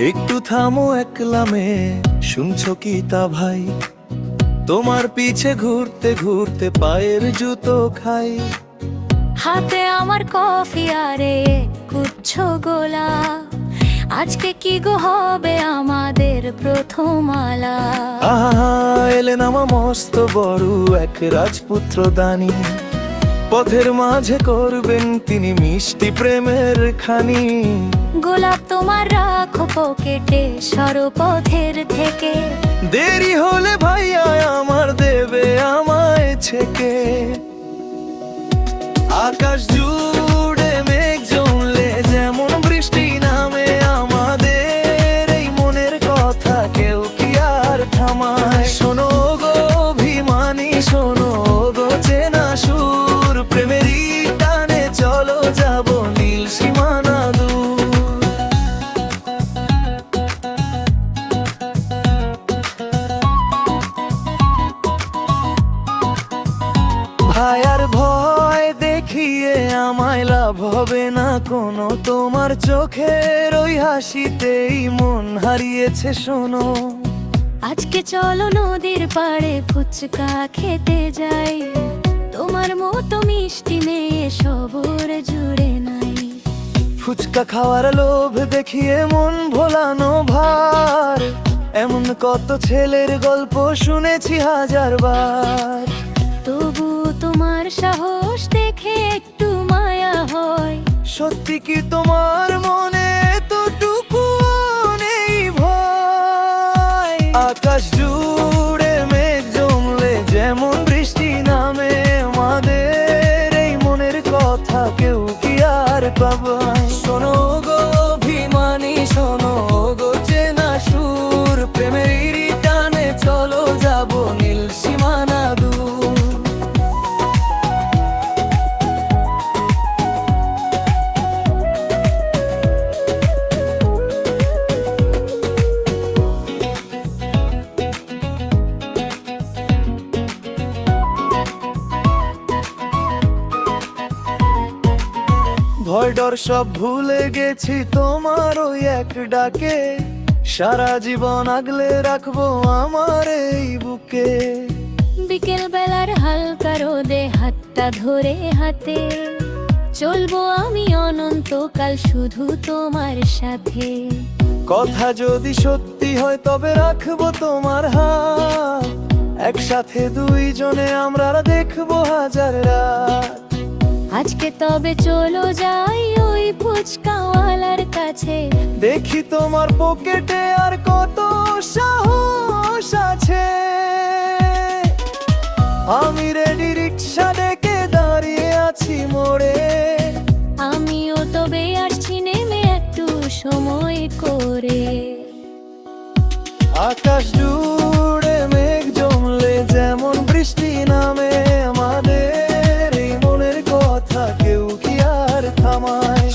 একটু থামো একলামে, শুনছো কি তা ভাই? তোমার পিছে ঘুরতে ঘুরতে পায়ের জুতো খাই। হাতে আমার কফি আরে গুচ্ছ গোলাপ, আজকে কি গো হবে আমাদের প্রথম আলাপ। আহা, এলেন আমার মস্ত বড় এক রাজপুত্র দানি, পথের মাঝে করবেন তিনি মিষ্টি প্রেমের খানি। গোলাপ তোমার রাখো পকেটে সরপথের থেকে, দেরি হলে ভাইয়া আমার দেবে আমায় ছেকে। আকাশ জুড়ে মেঘ জমলে যেমন বৃষ্টি নামে, আমাদের এই মনের কথা কেউ কি আর থামায়? শোনো গো অভিমানী, শোনো গো চেনা সুর, প্রেমেরই টানে চলো যাব নীল সীমানা দূর। ভাইয়ার ভয় দেখিয়ে আমায় লাভ হবে না কোনো, তোমার চোখের ওই হাসিতেই মন হারিয়েছে শোনো। আজকে চলো নদীর পাড়ে ফুচকা খেতে যাই, তোমার মতো মিষ্টি মেয়ে সবর জুড়ে নাই। ফুচকা খাওয়ার লোভ দেখিয়ে মন ভোলানো ভার, এমন কত ছেলের গল্প শুনেছি হাজার বার। তবু তোমার সাহস দেখে একটু মায়া হয়, সত্যি কি তোমার মনে এতটুকু নেই ভয়? আকাশ জুড়ে মেঘ জমলে যেমন বৃষ্টি নামে, আমাদের এই মনের কথা কেউ কি আর পাবায়? শোনো গো অভিমানী, শোনো গো চেনা সুর, প্রেমের টানে চলো যাব নীল সীমানা দূর। ভয় ডর সব ভুলে গেছি তোমার ওই এক ডাকে, সারা জীবন আগলে রাখবো আমার এই বুকে। বিকেল বেলার হালকা রোদে হাতটা ধরে হাতে, চলবো আমি অনন্তকাল শুধু তোমার সাথে। কথা যদি সত্যি হয় তবে রাখবো তোমার হাত, একসাথে দুইজনে আমরা দেখবো হাজার রাত। আজকে তবে চলো যাই ওই ফুচকাওয়ালার কাছে, দেখি তোমার পকেটে আর কত সাহস আছে। আমি রেডি, রিক্সা ডেকে দাঁড়িয়ে আছি মোড়ে, আমিও তবে আসছি নেমে একটু সময় করে। আকাশ জুড়ে মেঘ জমলে যেমন বৃষ্টি নামে, আমাদের এই মনের কথা কেউ কি আর থামায়?